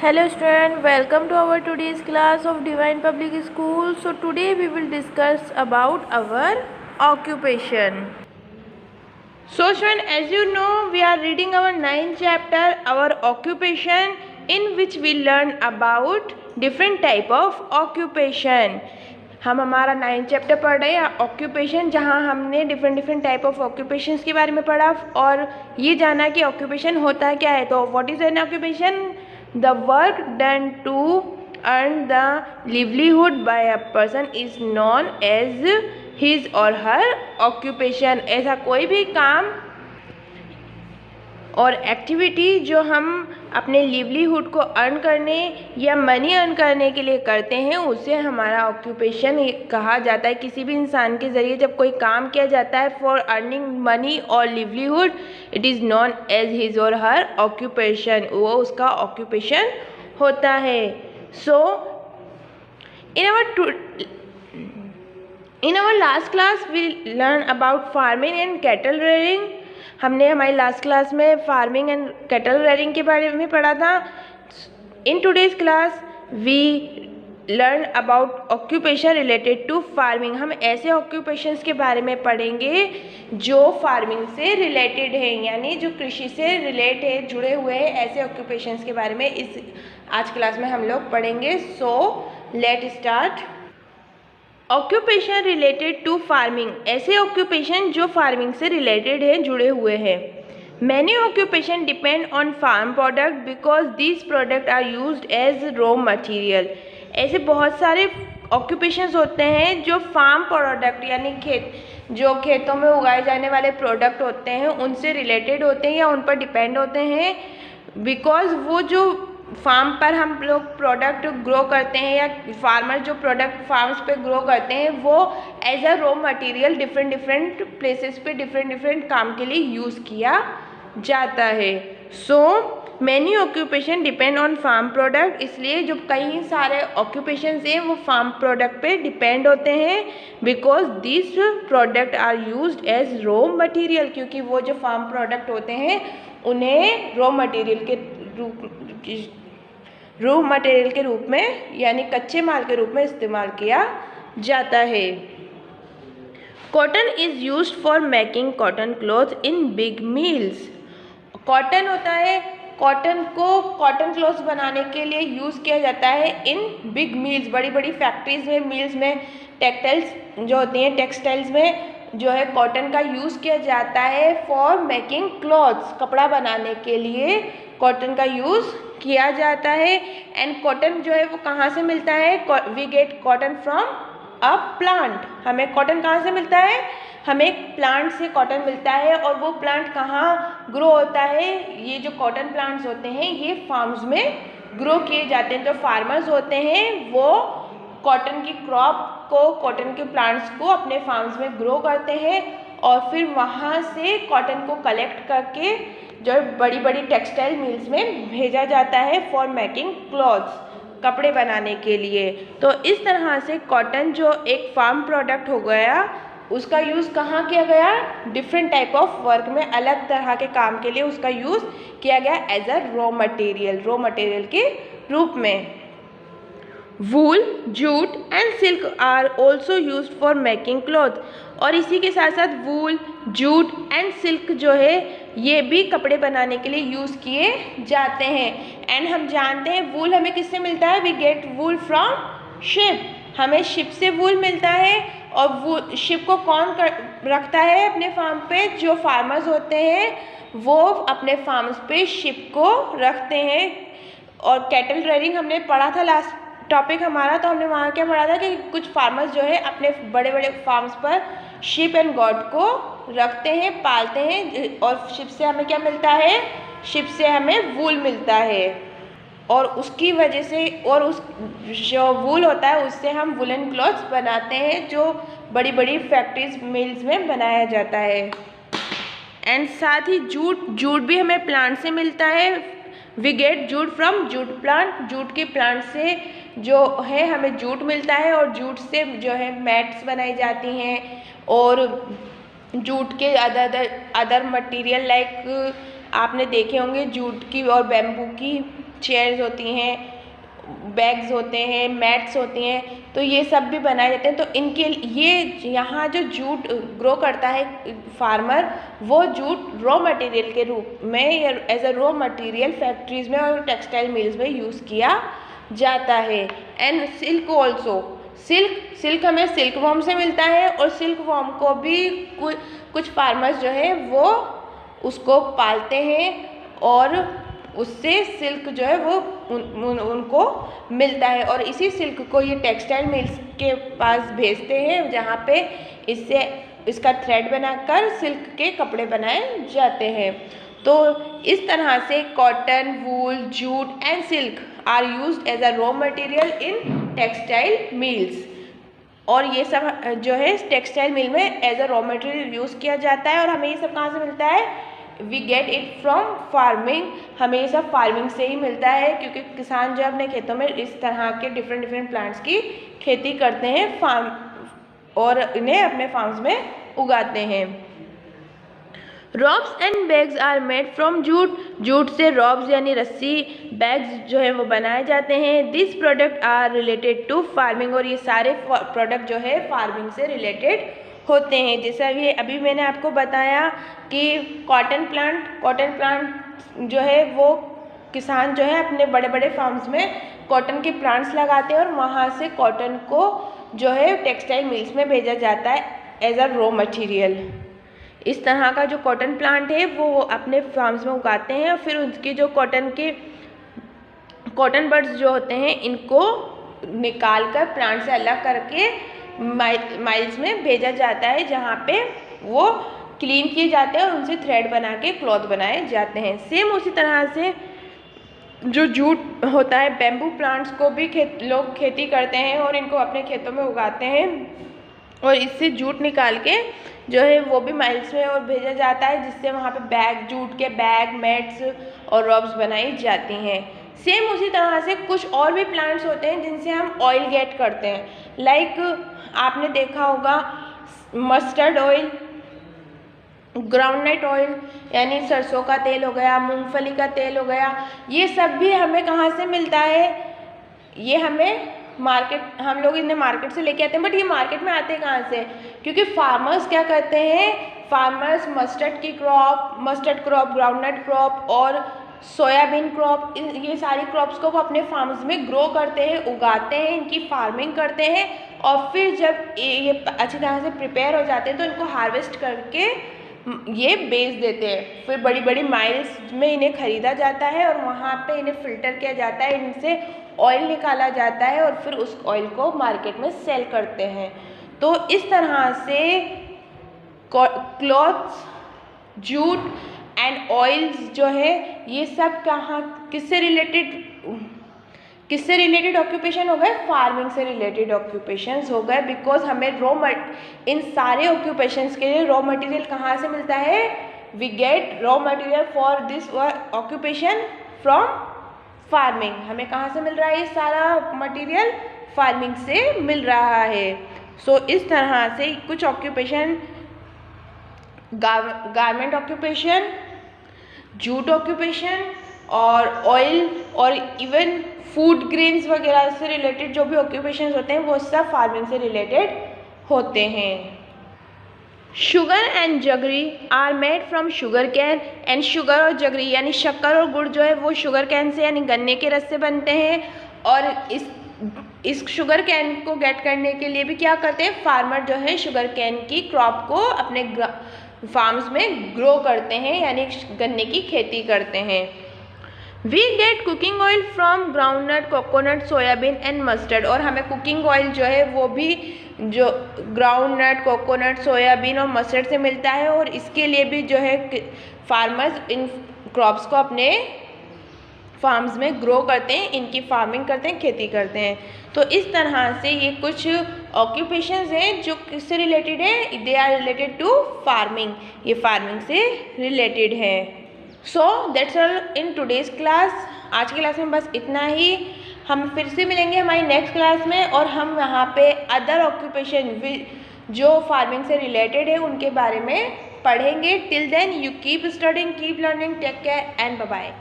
Hello student, welcome to our today's class of Divine Public School. So today we will discuss about our occupation. So student, as you know, we are reading our 9th chapter, our occupation, in which we learn about different type of occupation. हम हमारा 9th chapter पढ़ रहे हैं occupation, जहाँ हमने different type of occupations के बारे में पढ़ा और ये जाना कि ऑक्यूपेशन होता क्या है. तो what is an occupation? The work done to earn the livelihood by a person is known as his or her occupation. ऐसा कोई भी काम और एक्टिविटी जो हम अपने लिवलीहुड को अर्न करने या मनी अर्न करने के लिए करते हैं उसे हमारा ऑक्यूपेशन कहा जाता है. किसी भी इंसान के ज़रिए जब कोई काम किया जाता है फॉर अर्निंग मनी और livelihood, it is known as his और हर ऑक्यूपेशन. वो उसका ऑक्यूपेशन होता है. So in our last class we learn about farming and cattle rearing. हमने हमारी लास्ट क्लास में फार्मिंग एंड कैटल रेयरिंग के बारे में पढ़ा था. In today's class we learn about occupation related to farming. हम ऐसे ऑक्यूपेशंस के बारे में पढ़ेंगे जो फार्मिंग से रिलेटेड हैं, यानी जो कृषि से रिलेट है, जुड़े हुए हैं. ऐसे ऑक्यूपेशंस के बारे में इस आज क्लास में हम लोग पढ़ेंगे. So let start. Occupation related to farming, ऐसे ऑक्यूपेशन जो फार्मिंग से रिलेटेड हैं, जुड़े हुए हैं. Many occupation depend on farm product because these product are used as raw material. ऐसे बहुत सारे ऑक्यूपेशंस होते हैं जो फार्म प्रोडक्ट यानी खेतों में उगाए जाने वाले प्रोडक्ट होते हैं उनसे रिलेटेड होते हैं या उन पर डिपेंड होते हैं. बिकॉज वो जो फार्म पर हम लोग प्रोडक्ट ग्रो करते हैं या फार्मर जो प्रोडक्ट फार्म्स पे ग्रो करते हैं वो as a raw material different places पे डिफरेंट काम के लिए यूज़ किया जाता है. So many occupation depend on farm product, इसलिए जो कई सारे ऑक्यूपेशंस हैं वो फार्म प्रोडक्ट पे डिपेंड होते हैं. Because this product are used as raw material, क्योंकि वो जो फार्म प्रोडक्ट होते हैं उन्हें रॉ मटेरियल के रूप में यानी कच्चे माल के रूप में इस्तेमाल किया जाता है. Cotton is used for making cotton cloth in big mills. Cotton होता है, कॉटन को कॉटन क्लॉथ्स बनाने के लिए यूज़ किया जाता है इन बिग मिल्स, बड़ी बड़ी फैक्ट्रीज में, मिल्स में, टेक्सटाइल्स जो होती हैं टेक्सटाइल्स में जो है कॉटन का यूज़ किया जाता है फॉर मेकिंग क्लॉथ्स. कपड़ा बनाने के लिए कॉटन का यूज़ किया जाता है. एंड कॉटन जो है वो कहाँ से मिलता है? We get cotton from a plant. हमें कॉटन कहाँ से मिलता है? हमें एक प्लांट से कॉटन मिलता है. और वो प्लांट कहाँ ग्रो होता है? ये जो कॉटन प्लांट्स होते हैं ये फार्म्स में ग्रो किए जाते हैं. तो फार्मर्स होते हैं वो कॉटन की क्रॉप को, कॉटन के प्लांट्स को अपने फार्म्स में ग्रो करते हैं और फिर वहाँ से कॉटन को कलेक्ट करके जो बड़ी बड़ी टेक्सटाइल मिल्स में भेजा जाता है फॉर मेकिंग क्लॉथ्स, कपड़े बनाने के लिए. तो इस तरह से कॉटन जो एक फार्म प्रोडक्ट हो गया उसका यूज़ कहाँ किया गया? डिफरेंट टाइप ऑफ वर्क में, अलग तरह के काम के लिए उसका यूज़ किया गया एज अ रॉ मटेरियल के रूप में. Wool, jute and silk are also used for making cloth. और इसी के साथ साथ वूल, जूट एंड सिल्क जो है ये भी कपड़े बनाने के लिए यूज़ किए जाते हैं. एंड हम जानते हैं वूल हमें किससे मिलता है? We get wool from sheep. हमें शिप से वूल मिलता है. और वो शिप को कौन रखता है अपने फार्म पे? जो फार्मर्स होते हैं वो अपने फार्म्स पे शिप को रखते हैं. और कैटल रेयरिंग हमने पढ़ा था लास्ट टॉपिक हमारा, तो हमने वहाँ क्या पढ़ा था कि कुछ फार्मर्स जो है अपने बड़े बड़े फार्म्स पर शिप एंड गॉट को रखते हैं, पालते हैं. और शिप से हमें क्या मिलता है? शिप से हमें वूल मिलता है. और उसकी वजह से और उस जो वूल होता है उससे हम वुलन क्लॉथ्स बनाते हैं जो बड़ी बड़ी फैक्ट्रीज मिल्स में बनाया जाता है. एंड साथ ही जूट भी हमें प्लांट से मिलता है. We get jute from jute plant. Jute के प्लांट से जो है हमें जूट मिलता है और जूट से जो है मैट्स बनाई जाती हैं और जूट के अदर मटेरियल लाइक आपने देखे होंगे जूट की और बैम्बू की चेयर्स होती हैं, बैग्स होते हैं, मैट्स होती हैं, तो ये सब भी बनाए जाते हैं। तो इनके ये यहाँ जो जूट ग्रो करता है फार्मर, वो जूट रॉ मटेरियल के रूप में या as a raw material factories में और टेक्सटाइल मिल्स में यूज़ किया जाता है। एंड सिल्क ऑल्सो, सिल्क हमें सिल्क वॉर्म से मिलता है, और सिल्क वॉर्म को भी कुछ फार्मर्स जो है वो उसको पालते हैं और उससे सिल्क जो है वो उनको मिलता है, और इसी सिल्क को ये टेक्सटाइल मिल्स के पास भेजते हैं, जहाँ पे इसका थ्रेड बनाकर सिल्क के कपड़े बनाए जाते हैं। तो इस तरह से cotton, wool, jute and silk are used as a raw material in textile mills, और ये सब जो है टेक्सटाइल मिल में as a raw material use किया जाता है। और हमें ये सब कहाँ से मिलता है? We get it from farming, हमें ये सब फार्मिंग से ही मिलता है, क्योंकि किसान जो अपने खेतों में इस तरह के डिफरेंट प्लांट्स की खेती करते हैं फार्म, और इन्हें अपने फार्म्स में उगाते हैं। Ropes and bags are made from jute से रॉब्स यानी रस्सी, बैग्स जो है वो बनाए जाते हैं। This product are related to farming, और ये सारे प्रोडक्ट जो है फार्मिंग से रिलेटेड होते हैं। जैसा भी अभी मैंने आपको बताया कि कॉटन प्लांट जो है वो किसान जो है अपने बड़े बड़े फार्म्स में कॉटन के प्लांट्स लगाते हैं, और वहाँ से कॉटन को जो है टेक्सटाइल मिल्स में भेजा जाता है एज अ रॉ मटेरियल। इस तरह का जो कॉटन प्लांट है वो अपने फार्म्स में उगाते हैं, और फिर उनके जो कॉटन बर्ड्स जो होते हैं इनको निकाल कर प्लांट से अलग करके माइल्स में भेजा जाता है, जहाँ पे वो क्लीन किए जाते हैं और उनसे थ्रेड बना के क्लॉथ बनाए जाते हैं। सेम उसी तरह से जो जूट होता है, बैम्बू प्लांट्स को भी लोग खेती करते हैं और इनको अपने खेतों में उगाते हैं, और इससे जूट निकाल के जो है वो भी माइल्स में और भेजा जाता है, जिससे वहाँ पे जूट के बैग, मैट्स और रॉब्स बनाई जाती हैं। सेम उसी तरह से कुछ और भी प्लांट्स होते हैं जिनसे हम ऑयल गेट करते हैं। लाइक आपने देखा होगा मस्टर्ड ऑयल, ग्राउंडनट ऑयल यानी सरसों का तेल हो गया, मूंगफली का तेल हो गया, ये सब भी हमें कहाँ से मिलता है? ये हमें हम लोग इन्हें मार्केट से लेके आते हैं, बट ये मार्केट में आते हैं कहाँ से? क्योंकि फार्मर्स क्या करते हैं, farmers mustard crop, groundnut crop और सोयाबीन क्रॉप, ये सारी क्रॉप्स को वो अपने फार्म्स में ग्रो करते हैं, उगाते हैं, इनकी फार्मिंग करते हैं, और फिर जब ये अच्छी तरह से प्रिपेयर हो जाते हैं तो इनको हार्वेस्ट करके ये बेच देते हैं। फिर बड़ी बड़ी माइल्स में इन्हें ख़रीदा जाता है और वहाँ पे इन्हें फ़िल्टर किया जाता है, इनसे ऑयल निकाला जाता है और फिर उस ऑयल को मार्केट में सेल करते हैं। तो इस तरह से क्लॉथ्स, जूट एंड ऑयल्स जो है ये सब किससे रिलेटेड ऑक्यूपेशन हो गए? फार्मिंग से रिलेटेड ऑक्यूपेशंस हो गए, बिकॉज हमें इन सारे ऑक्यूपेशंस के लिए रॉ मटेरियल कहाँ से मिलता है? We get raw material for this occupation from farming. हमें कहाँ से मिल रहा है ये सारा मटेरियल? फार्मिंग से मिल रहा है। सो इस तरह से कुछ occupation, garment occupation, jute occupation और ऑयल और इवन फूड ग्रेन्स वगैरह से रिलेटेड जो भी ऑक्यूपेशंस होते हैं वो सब फार्मिंग से रिलेटेड होते हैं। Sugar and jaggery are made from sugar cane, and sugar और जगरी यानी शक्कर और गुड़ जो है वो शुगर कैन से यानी गन्ने के रस से बनते हैं। और इस शुगर कैन को गेट करने के लिए भी क्या करते हैं, फार्मर जो है शुगर कैन की क्रॉप को अपने फार्म्स में ग्रो करते हैं यानी गन्ने की खेती करते हैं। We get cooking oil from groundnut, coconut, soybean and mustard, और हमें कुकिंग ऑयल जो है वो भी जो ग्राउंडनट, कोकोनट, सोयाबीन और मस्टर्ड से मिलता है, और इसके लिए भी जो है फार्मर्स इन क्रॉप्स को अपने फार्म्स में ग्रो करते हैं, इनकी फार्मिंग करते हैं, खेती करते हैं। तो इस तरह से ये कुछ ऑक्यूपेशंस हैं जो किससे रिलेटेड है? They are related to farming, ये फार्मिंग से रिलेटेड है। So that's all in today's class. आज की क्लास में बस इतना ही। हम फिर से मिलेंगे हमारी नेक्स्ट क्लास में, और हम यहाँ पे अदर ऑक्यूपेशन जो फार्मिंग से रिलेटेड है उनके बारे में पढ़ेंगे। Till then you keep studying, keep learning, take care and bye bye.